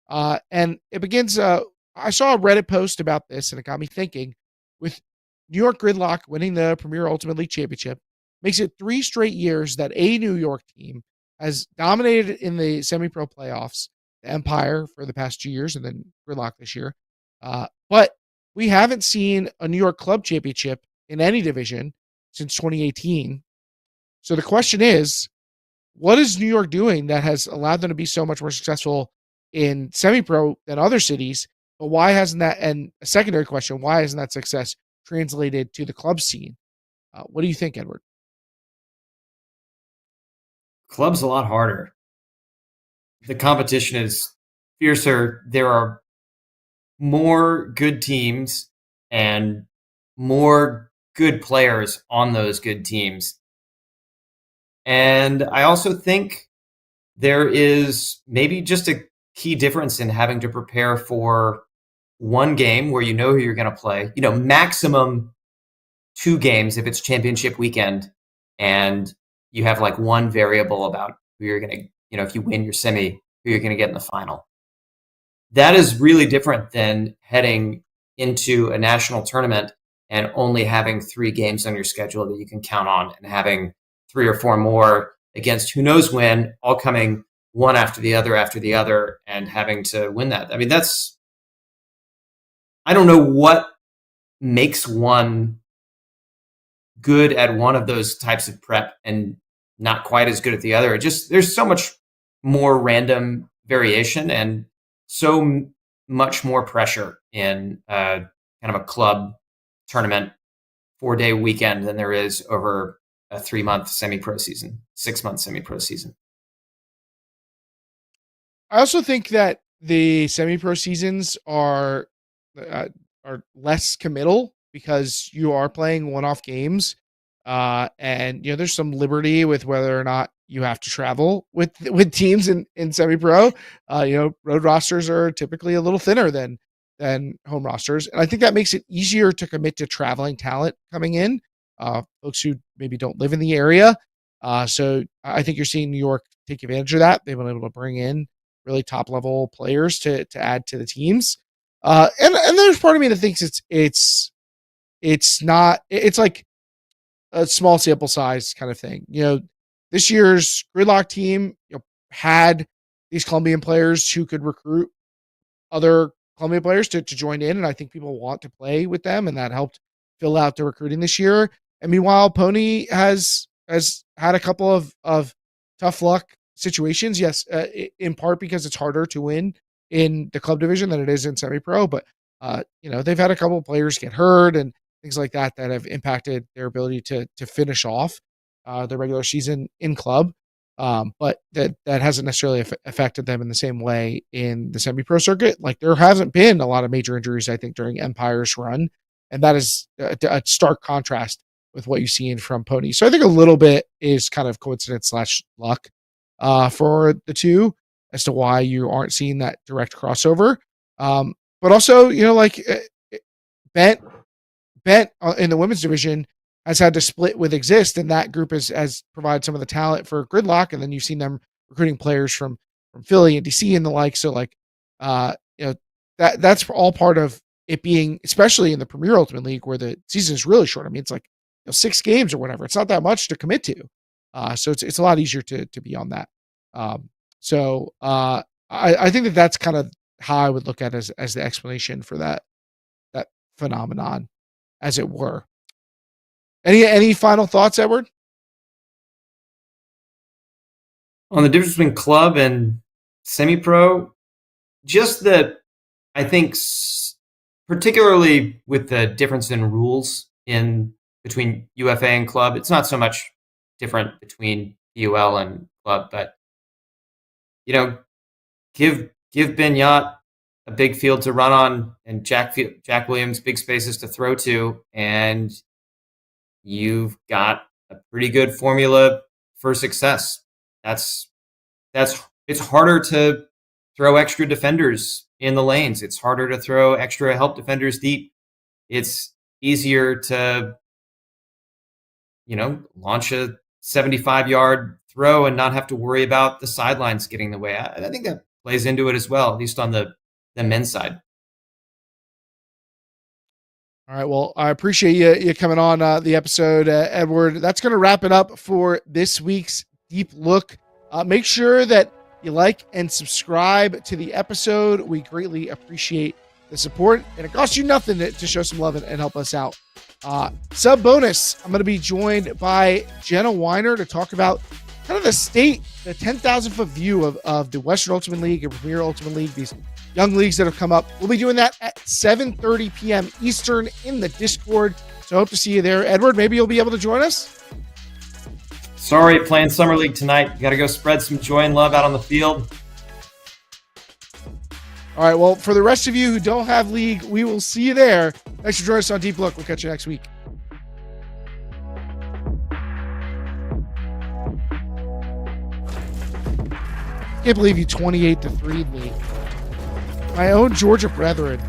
And it begins, I saw a Reddit post about this and it got me thinking. With New York Gridlock winning the Premier Ultimate League Championship, makes it 3 straight years that a New York team has dominated in the semi-pro playoffs, the Empire for the past 2 years and then Gridlock this year. But we haven't seen a New York Club Championship in any division since 2018. So the question is, what is New York doing that has allowed them to be so much more successful in semi-pro than other cities? But why hasn't that, and a secondary question, why hasn't that success translated to the club scene? What do you think, Edward? Club's a lot harder. The competition is fiercer. There are more good teams and more good players on those good teams. And I also think there is maybe just a key difference in having to prepare for one game where you know who you're going to play, maximum 2 games if it's championship weekend, and you have like one variable about who you're going to, if you win your semi, who you're going to get in the final. That is really different than heading into a national tournament and only having 3 games on your schedule that you can count on, and having 3 or 4 more against who knows when, all coming one after the other, and having to win that. I mean, I don't know what makes one good at one of those types of prep and not quite as good at the other. There's so much more random variation and so much more pressure in kind of a club tournament 4-day weekend than there is over a 3-month semi-pro season, 6-month semi-pro season. I also think that the semi-pro seasons are less committal because you are playing one-off games, and there's some liberty with whether or not you have to travel with teams in semi-pro. Road rosters are typically a little thinner than home rosters, and I think that makes it easier to commit to traveling talent coming in, folks who maybe don't live in the area. So I think you're seeing New York take advantage of that. They've been able to bring in really top level players to add to the teams. And there's part of me that thinks it's like a small sample size kind of thing. This year's gridlock team had these Colombian players who could recruit other Colombian players to join in, and I think people want to play with them, and that helped fill out the recruiting this year. And meanwhile, Pony has had a couple of tough luck situations. Yes, in part because it's harder to win in the club division than it is in semi-pro, but they've had a couple of players get hurt and things like that have impacted their ability to finish off the regular season in club. But that hasn't necessarily affected them in the same way in the semi-pro circuit. Like, there hasn't been a lot of major injuries, I think, during Empire's run, and that is a stark contrast with what you've seen from Pony. So I think a little bit is kind of coincidence / luck for the two as to why you aren't seeing that direct crossover. But also, Bent in the women's division has had to split with Exist, and that group has provided some of the talent for Gridlock, and then you've seen them recruiting players from Philly and DC and the like. So that's all part of it being, especially in the Premier Ultimate League where the season is really short. I mean, it's like 6 games or whatever. It's not that much to commit to. So it's a lot easier to be on that. I think that's kind of how I would look at it as the explanation for that phenomenon, as it were. Any final thoughts, Edward? On the difference between club and semi-pro, just that I think particularly with the difference in rules between UFA and club, it's not so much different between UL and club, but give Benyat a big field to run on and Jack Williams big spaces to throw to, and you've got a pretty good formula for success. It's harder to throw extra defenders in the lanes. It's harder to throw extra help defenders deep. It's easier to, launch a 75-yard throw and not have to worry about the sidelines getting in the way. I think that plays into it as well, at least on the men's side. All right. Well, I appreciate you coming on the episode, Edward. That's going to wrap it up for this week's Deep Look. Make sure that you like and subscribe to the episode. We greatly appreciate the support, and it costs you nothing to show some love and help us out. Sub bonus, I'm going to be joined by Jenna Weiner to talk about kind of the state, the 10,000-foot view of the Western Ultimate League and Premier Ultimate League, these young leagues that have come up. We'll be doing that at 7:30 p.m. Eastern in the Discord. So I hope to see you there. Edward, maybe you'll be able to join us? Sorry, playing Summer League tonight. Got to go spread some joy and love out on the field. All right, well, for the rest of you who don't have league, we will see you there. Thanks for joining us on Deep Look. We'll catch you next week. Can't believe you 28-3'd me. My own Georgia brethren.